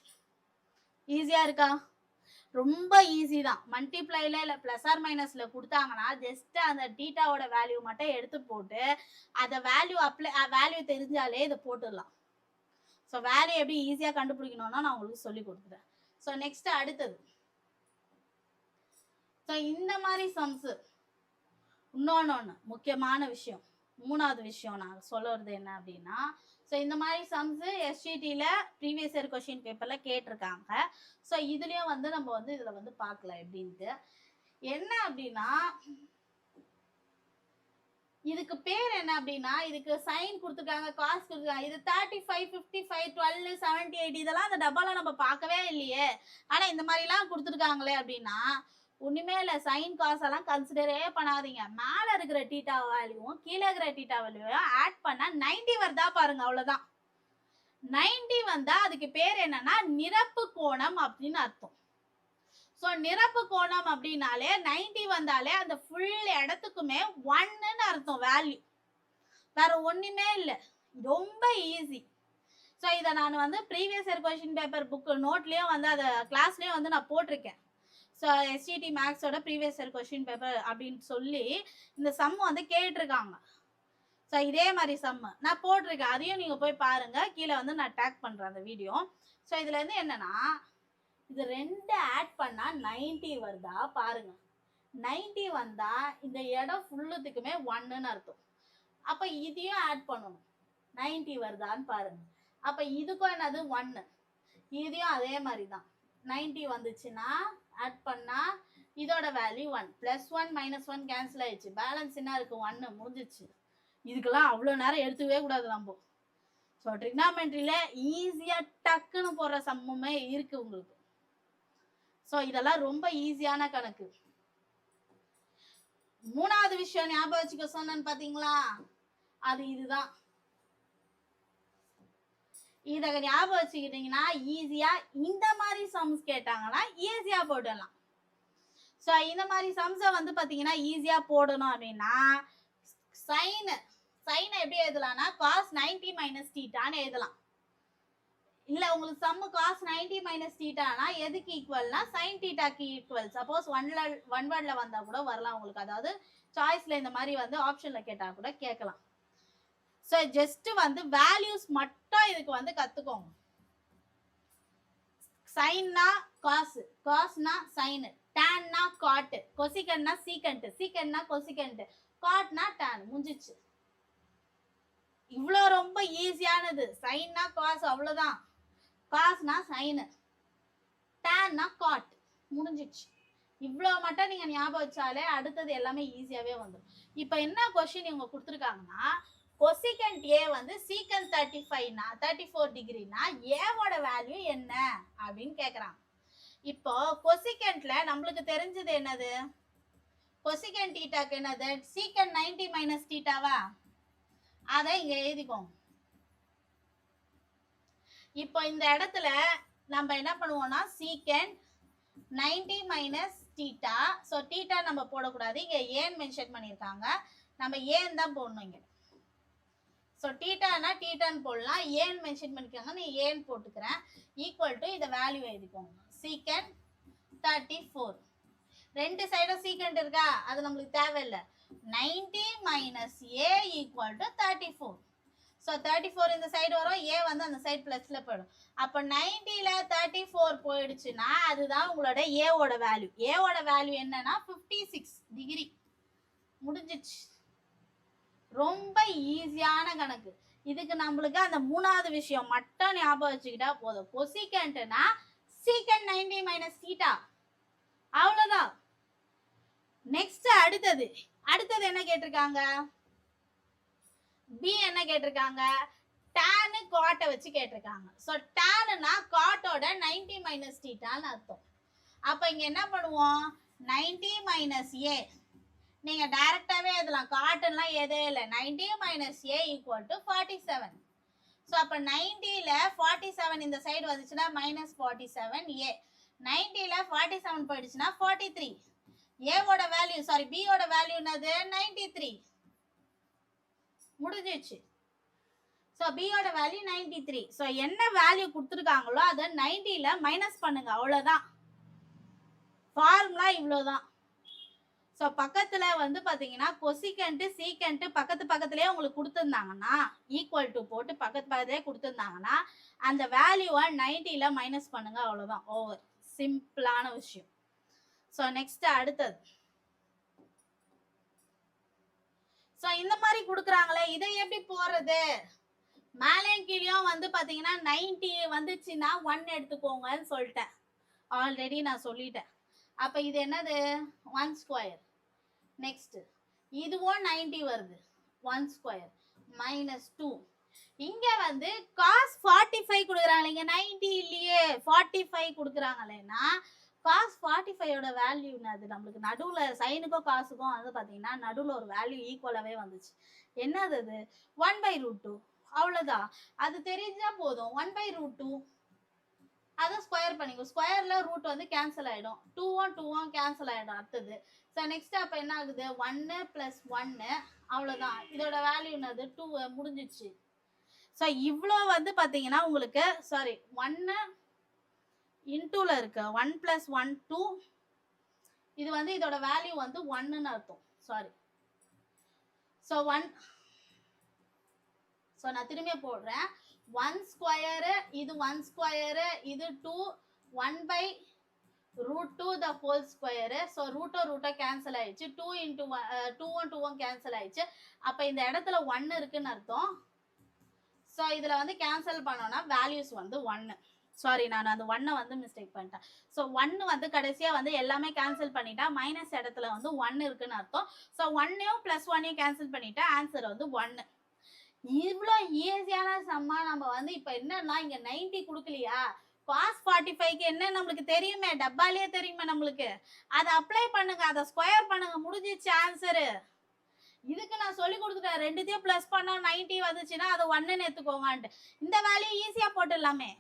ஈஸியாக இருக்கா? ரொம்ப ஈஸி தான். மல்டிப்ளைல இல்லை ப்ளஸ் ஆர் மைனஸில் கொடுத்தாங்கன்னா ஜஸ்ட் அந்த டீட்டாவோட வேல்யூ மட்டும் எடுத்து போட்டு அதை வேல்யூ தெரிஞ்சாலே இதை போட்டுடலாம். ஸோ வேல்யூ எப்படி ஈஸியாக கண்டுபிடிக்கணும்னா நான் உங்களுக்கு சொல்லி கொடுத்துட்டேன். ஸோ நெக்ஸ்ட் அடுத்தது. ஸோ இந்த மாதிரி சம்ஸு இன்னொன்று முக்கியமான விஷயம், மூணாவது விஷயம் நான் சொல்லுறது என்ன அப்படின்னா, ஸோ இந்த மாதிரி சம்ஸு எஸ்ஜிடியில் ப்ரீவியஸ் இயர் கொஷின் பேப்பரில் கேட்டிருக்காங்க. ஸோ இதுலேயும் வந்து நம்ம வந்து இதில் வந்து பார்க்கலாம் எப்படின்ட்டு. என்ன அப்படின்னா இதுக்கு பேர் என்ன அப்படின்னா, இதுக்கு சைன் கொடுத்துருக்காங்க, காசு கொடுத்துருக்காங்க. இது 35, 55, 12, 78 இதெல்லாம் அந்த டப்பால நம்ம பார்க்கவே இல்லையே. ஆனால் இந்த மாதிரிலாம் கொடுத்துருக்காங்களே அப்படின்னா ஒன்றுமே இல்லை. சைன் காசு எல்லாம் கன்சிடரே பண்ணாதீங்க. மேலே இருக்கிற டீட்டா வேல்யூவும் கீழே இருக்கிற டீட்டா வேல்யூவும் ஆட் பண்ணால் 90 வருதா பாருங்க, அவ்வளோதான். 90 வந்தா அதுக்கு பேர் என்னன்னா நிரப்பு கோணம் அப்படின்னு அர்த்தம். ஸோ நிரப்பு கோணம் அப்படின்னாலே 90 வந்தாலே அந்த ஃபுல் இடத்துக்குமே 1ன்னு அர்த்தம் வேல்யூ. வேற ஒன்றுமே இல்லை. ரொம்ப ஈஸி. ஸோ இதை நான் வந்து previous year question paper book நோட்லேயும் வந்து அதை கிளாஸ்லேயும் வந்து நான் போட்டிருக்கேன். ஸோ எஸ்டிடி மேக்ஸோட ப்ரீவியஸ் இயர் கொஷின் பேப்பர் அப்படின்னு சொல்லி இந்த சம் வந்து கேட்டிருக்காங்க. ஸோ இதே மாதிரி சம் நான் போட்டிருக்கேன். அதையும் நீங்கள் போய் பாருங்கள். கீழே வந்து நான் டேக் பண்ணுறேன் அந்த வீடியோ. ஸோ இதுலேருந்து என்னன்னா இது 2 ஆட் பண்ணால் 90 வருதா பாருங்க. 90 வந்தால் இந்த இடம் ஃபுல்லுத்துக்குமே 1ன்னு அர்த்தம். அப்போ இதையும் ஆட் பண்ணணும். 90 வருதான்னு பாருங்க. அப்போ இதுக்கும் என்னது 1. இதையும் அதே மாதிரி தான். 90 வந்துச்சுன்னா ஆட் பண்ணால் இதோட வேல்யூ 1. +1 -1 கேன்சல் ஆயிடுச்சு. பேலன்ஸ் என்ன இருக்குது 1. முடிஞ்சிச்சு. இதுக்கெல்லாம் அவ்வளோ நேரம் எடுத்துக்கவே கூடாது நம்ம. ஸோ ட்ரிக்னாமெட்ரியில் ஈஸியாக டக்குன்னு போடுற சம்முமே இருக்குது உங்களுக்கு. ஸோ இதெல்லாம் ரொம்ப ஈஸியான கணக்கு. மூணாவது விஷயம் ஞாபகம் வச்சுக்க சொன்னேன்னு பார்த்தீங்களா, அது இதுதான். இதை ஞாபகம் வச்சுக்கிட்டீங்கன்னா ஈஸியா இந்த மாதிரி சம்ஸ் கேட்டாங்கன்னா ஈஸியா போடலாம். ஸோ இந்த மாதிரி சம்ஸை வந்து பார்த்தீங்கன்னா ஈஸியா போடணும் அப்படின்னா சைனை எப்படி எழுதலாம்னா cos 90 - θன்னு எழுதலாம். இல்லை உங்களுக்கு சம்மு cos 90 - θனா எதுக்கு ஈக்குவல்னா sin θக்கு ஈக்குவல். சப்போஸ் ஒன் வேர்டில் வந்தால் கூட வரலாம் உங்களுக்கு. அதாவது சாய்ஸில் இந்த மாதிரி வந்து ஆப்ஷனில் கேட்டால் கூட கேட்கலாம். ஸோ ஜஸ்ட் வந்து வேல்யூஸ் மட்டும் இதுக்கு வந்து கற்றுக்கோங்க. சைன்னா காசு, காசுனா சைனு, டேன்னா காட்டு, கொசிகன்னா சீக்கண்ட், சீக்கண்ட்னா கொசிகண்ட், காட்னா டேன். முடிஞ்சிச்சு. இவ்வளோ ரொம்ப ஈஸியானது. சைன்னா காசு அவ்வளோதான். காசுனா சைனு, டேன்னா காட். முடிஞ்சிச்சு. இவ்வளோ மட்டும் நீங்கள் ஞாபகம் வச்சாலே அடுத்தது எல்லாமே ஈஸியாகவே வந்துடும். இப்போ என்ன கொஸ்டின் இவங்க கொடுத்துருக்காங்கன்னா கொசிகண்ட் ஏ வந்து சீக்கண்ட் 34 டிகிரினா ஏவோட வேல்யூ என்ன அப்படின்னு கேட்குறாங்க. இப்போ கொசிகண்ட்ல நம்மளுக்கு தெரிஞ்சது என்னது, கொசிகண்ட் தீட்டாக்கு என்னது சீக்கண்ட் 90 - θவா, அதை இங்க எழுதிக்கோங்க. இப்போ இந்த இடத்துல நம்ம என்ன பண்ணுவோம்னா சீக்கண்ட் 90 - θ. ஸோ θ நம்ம போடக்கூடாது, இங்க ஏன் மென்ஷன் பண்ணியிருக்காங்க, நம்ம ஏன் தான் போடணும் இங்க. ஸோ டீட்டானா டீட்டான்னு போடலாம், ஏன் மென்ஷன் பண்ணிக்காங்க, நீ ஏன் போட்டுக்கிறேன். ஈக்குவல் டு இதை வேல்யூ எழுதிக்கோங்க. சீக்கண்ட் 34. ரெண்டு சைடும் சீக்கண்ட் இருக்கா, அது நம்மளுக்கு தேவையில்லை. 90 - a = 34. ஸோ 34 இந்த சைடு வரும், ஏ வந்து அந்த சைடு ப்ளஸில் போயிடும். அப்போ 90ல் 34 போயிடுச்சுன்னா அதுதான் உங்களோட ஏவோட வேல்யூ. ஏவோட வேல்யூ என்னன்னா 56 டிகிரி. முடிஞ்சிச்சு. ரொம்ப ஈஸியான கணக்கு. இதுக்கு நம்மளுக்கு அந்த மூணாவது விஷயம் மட்டும் ஞாபகம் வச்சுக்கிட்டா போதும். கொசிகண்ட்னா சீக்கண்ட் 90 மைனஸ் தீட்டா, அவ்வளோதான். நெக்ஸ்ட் அடுத்தது என்ன கேட்டிருக்காங்க? பி என்ன கேட்டிருக்காங்க? tan cot வச்சு கேட்டிருக்காங்க. ஸோ tanனா காட்டோட 90 மைனஸ் தீட்டான்னு அர்த்தம். அப்போ இங்க என்ன பண்ணுவோம்? 90 மைனஸ் ஏ நீங்க டைரக்டாவே எழுதலாம். காட்டன்லாம் எதே இல்லை. 90 minus A equal to 47. So அப்போ 90ல் 47 இந்த சைடு வந்துச்சுன்னா மைனஸ் 47 ஏ. 90ல் 47 போயிடுச்சுன்னா 43. ஏவோட வேல்யூ பியோட வேல்யூ என்னது? 93. முடிஞ்சிச்சு. ஸோ பியோட வேல்யூ 93. ஸோ என்ன வேல்யூ கொடுத்துருக்காங்களோ அதை 90ல் மைனஸ் பண்ணுங்க, அவ்வளோதான். ஃபார்முலா இவ்வளோதான். ஸோ பக்கத்தில் வந்து பார்த்தீங்கன்னா கொசிகண்ட் சீக்கண்ட் பக்கத்துலேயே உங்களுக்கு கொடுத்துருந்தாங்கன்னா ஈக்குவல் டு போட்டு பக்கத்துலேயே கொடுத்துருந்தாங்கன்னா அந்த வேல்யூவை 90ல் மைனஸ் பண்ணுங்க, அவ்வளோதான். ஓவர். சிம்பிளான விஷயம். ஸோ நெக்ஸ்ட் அடுத்தது. ஸோ இந்த மாதிரி கொடுக்குறாங்களே, இதை எப்படி போறது? மேலேயும் கீழேயும் வந்து பார்த்தீங்கன்னா 90 வந்துச்சுன்னா 1 எடுத்துக்கோங்கன்னு சொல்லிட்டேன். ஆல்ரெடி நான் சொல்லிட்டேன். அப்போ இது என்னது? 1 ஸ்கொயர். நெக்ஸ்ட் இதுவும் 90 வருது. 1 ஸ்கொயர் மைனஸ் 2. இங்க வந்து காஸ் 45 கொடுக்குறாங்க. இங்க 90 இல்லையே, 45 கொடுக்குறாங்களேன்னா காஸ் 45ஓட வேல்யூ என்னது? நம்மளுக்கு நடுவில் சைனுக்கும் காசுக்கும் வந்து பார்த்தீங்கன்னா நடுவில் ஒரு வேல்யூ ஈக்குவலாகவே வந்துச்சு. என்னது அது? 1/√2. அவ்வளோதான். அது தெரிஞ்சா போதும். 1/√2 அதை ஸ்கொயர் பண்ணிக்கோ. ஸ்கொயரில் ரூட் வந்து கேன்சல் ஆகிடும். 2 கேன்சல் ஆகிடும். அடுத்தது ஸோ நெக்ஸ்ட் அப்போ என்ன ஆகுது? 1 + 1, அவ்வளோதான். இதோட வேல்யூ என்னது? 2. முடிஞ்சிச்சு. ஸோ இவ்வளோ வந்து பார்த்தீங்கன்னா உங்களுக்கு 1 இன்டூல இருக்கு. 1 + 1 2. இது வந்து இதோட வேல்யூ வந்து 1ன்னு அர்த்தம். ஸோ 1. ஸோ நான் திரும்பிய போடுறேன். 1 ஸ்கொயரு, இது 1 ஸ்கொயரு, இது 2. 1/√2 the whole square. ஸோ ரூட்டோ கேன்சல் ஆயிடுச்சு. 2 × 2 கேன்சல் ஆயிடுச்சு. அப்போ இந்த இடத்துல 1 இருக்குன்னு அர்த்தம். ஸோ இதில் வந்து கேன்சல் பண்ணோன்னா வேல்யூஸ் வந்து 1. நான் அந்த 1 வந்து மிஸ்டேக் பண்ணிட்டேன். ஸோ 1 வந்து கடைசியாக வந்து எல்லாமே கேன்சல் பண்ணிட்டா மைனஸ் இடத்துல வந்து 1 இருக்குன்னு அர்த்தம். ஸோ 1யும் + 1யும் கேன்சல் பண்ணிட்டா ஆன்சர் வந்து 1. இவ்வளோ ஈஸியான சம்மா. நம்ம வந்து இப்போ என்னன்னா இங்கே 90 கொடுக்கலையா, காஸ் 45க்கு என்ன நம்மளுக்கு தெரியுமே, டப்பாலேயே தெரியுமே நம்மளுக்கு. அதை அப்ளை பண்ணுங்க, அதை ஸ்கொயர் பண்ணுங்க, முடிஞ்சிச்சு ஆன்சரு. இதுக்கு நான் சொல்லி கொடுத்துட்டேன். ரெண்டுத்தையும் ப்ளஸ் பண்ணா 90 வந்துச்சுன்னா அதை 1ன்னு எடுத்துக்கோங்கன்ட்டு. இந்த வேல்யூ ஈஸியாக போட்டுடலாமே.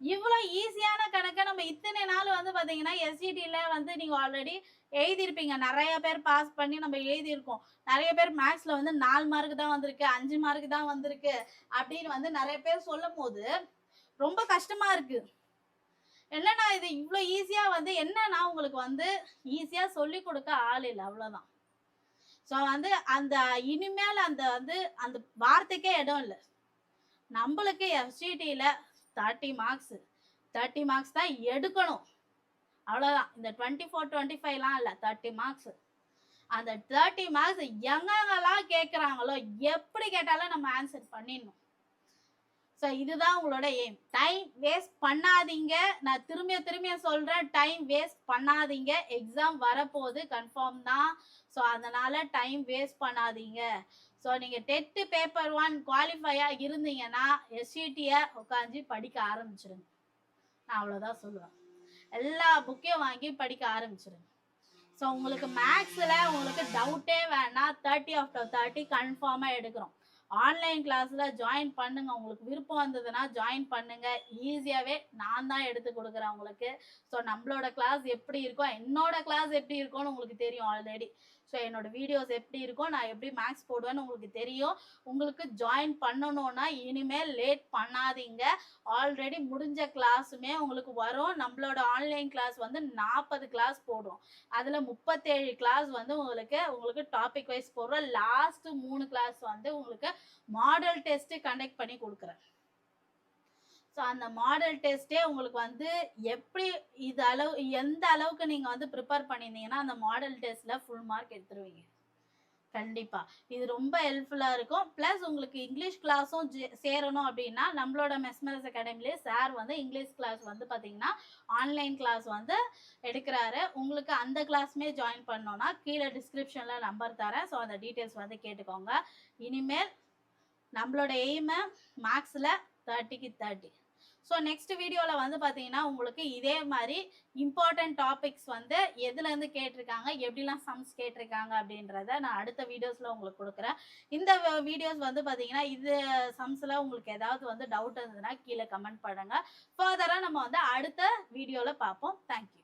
இவ்வளோ ஈஸியான கணக்கை நம்ம இத்தனை நாள் வந்து பார்த்தீங்கன்னா எஸ்ஜிடியில் வந்து நீங்கள் ஆல்ரெடி எழுதியிருப்பீங்க. நிறைய பேர் பாஸ் பண்ணி நம்ம எழுதியிருக்கோம். நிறைய பேர் மேக்ஸில் வந்து 4 மார்க் தான் வந்திருக்கு, 5 மார்க் தான் வந்திருக்கு அப்படின்னு வந்து நிறைய பேர் சொல்லும் போது ரொம்ப கஷ்டமாக இருக்குது. என்னன்னா இது இவ்வளோ ஈஸியாக வந்து என்னன்னா உங்களுக்கு வந்து ஈஸியாக சொல்லி கொடுக்க ஆள் இல்லை, அவ்வளோதான். ஸோ வந்து அந்த இனிமேல் அந்த வார்த்தைக்கே இடம் இல்லை. நம்மளுக்கு எஸ்ஜிடியில் 30 மார்க்ஸ் தான் எடுக்கணும், அவ்வளோதான். இந்த 24 25லாம் இல்லை, 30 மார்க்ஸ். அந்த 30 மார்க்ஸ் எங்கெங்கெல்லாம் கேட்குறாங்களோ எப்படி கேட்டாலும் நம்ம ஆன்சர் பண்ணிடணும். ஸோ இதுதான் உங்களோட எய்ம். டைம் வேஸ்ட் பண்ணாதீங்க. நான் திரும்பிய சொல்கிறேன், டைம் வேஸ்ட் பண்ணாதீங்க. எக்ஸாம் வரப்போகுது கன்ஃபார்ம் தான். ஸோ அதனால் டைம் வேஸ்ட் பண்ணாதீங்க. ஸோ நீங்கள் டெட்டு பேப்பர் 1 குவாலிஃபையாக இருந்தீங்கன்னா எஸ்சிடியை உட்காந்து படிக்க ஆரம்பிச்சிடுங்க. நான் அவ்வளோதான் சொல்லுவேன். எல்லா புக்கையும் வாங்கி படிக்க ஆரம்பிச்சிடுங்க. ஸோ உங்களுக்கு மேக்ஸில் உங்களுக்கு டவுட்டே வேணாம். 30/30 கன்ஃபார்மாக எடுக்கிறோம். ஆன்லைன் கிளாஸில் ஜாயின் பண்ணுங்க. உங்களுக்கு விருப்பம் வந்ததுன்னா ஜாயின் பண்ணுங்க. ஈஸியாகவே நான் தான் எடுத்து கொடுக்குறேன் உங்களுக்கு. ஸோ நம்மளோட கிளாஸ் எப்படி இருக்கும், என்னோட கிளாஸ் எப்படி இருக்கும்னு உங்களுக்கு தெரியும் ஆல்ரெடி. ஸோ என்னோட வீடியோஸ் எப்படி இருக்கும், நான் எப்படி மேக்ஸ் போடுவேன்னு உங்களுக்கு தெரியும். உங்களுக்கு ஜாயின் பண்ணணும்னா இனிமேல் லேட் பண்ணாதீங்க. ஆல்ரெடி முடிஞ்ச கிளாஸுமே உங்களுக்கு வரும். நம்மளோட ஆன்லைன் கிளாஸ் வந்து 40 கிளாஸ் போடுறோம். அதில் 37 கிளாஸ் வந்து உங்களுக்கு டாபிக் வைஸ் போடுறோம். லாஸ்ட் 3 கிளாஸ் வந்து உங்களுக்கு மாடல் டெஸ்ட் கண்டக்ட் பண்ணி கொடுக்குறேன். ஸோ அந்த மாடல் டெஸ்ட்டே உங்களுக்கு வந்து எப்படி எந்த அளவுக்கு நீங்க வந்து ப்ரிப்பேர் பண்ணியிருந்தீங்கன்னா அந்த மாடல் டெஸ்ட்ல ஃபுல் மார்க் எடுத்துருவீங்க. கண்டிப்பா. இது ரொம்ப ஹெல்ப்ஃபுல்லா இருக்கும். பிளஸ் உங்களுக்கு இங்கிலீஷ் கிளாஸும் சேரணும் அப்படின்னா, நம்மளோட மெஸ்மரஸ் அகாடமிலே சார் வந்து இங்கிலீஷ் கிளாஸ் வந்து பார்த்தீங்கன்னா, ஆன்லைன் கிளாஸ் வந்து எடுக்குறாரு. உங்களுக்கு அந்த கிளாஸுமே ஜாயின் பண்ணணும்னா, கீழ டிஸ்கிரிப்ஷன்ல நம்பர் தரேன். ஸோ அந்த டீட்டெயில்ஸ் வந்து கேட்டுக்கோங்க. இனிமேல் நம்மளோட எய்ம மேக்ஸ்ல 30க்கு 30. ஸோ நெக்ஸ்ட் வீடியோவில் வந்து பார்த்தீங்கன்னா உங்களுக்கு இதே மாதிரி இம்பார்ட்டன்ட் டாபிக்ஸ் வந்து எதுலேருந்து கேட்டிருக்காங்க, எப்படிலாம் சம்ஸ் கேட்டிருக்காங்க அப்படின்றத நான் அடுத்த வீடியோஸில் உங்களுக்கு கொடுக்குறேன். இந்த வீடியோஸ் வந்து பார்த்தீங்கன்னா இது சம்ஸில் உங்களுக்கு ஏதாவது வந்து டவுட் இருந்ததுன்னா கீழே கமெண்ட் பண்ணுங்கள். ஃபர்தராக நம்ம வந்து அடுத்த வீடியோவில் பார்ப்போம். தேங்க்யூ.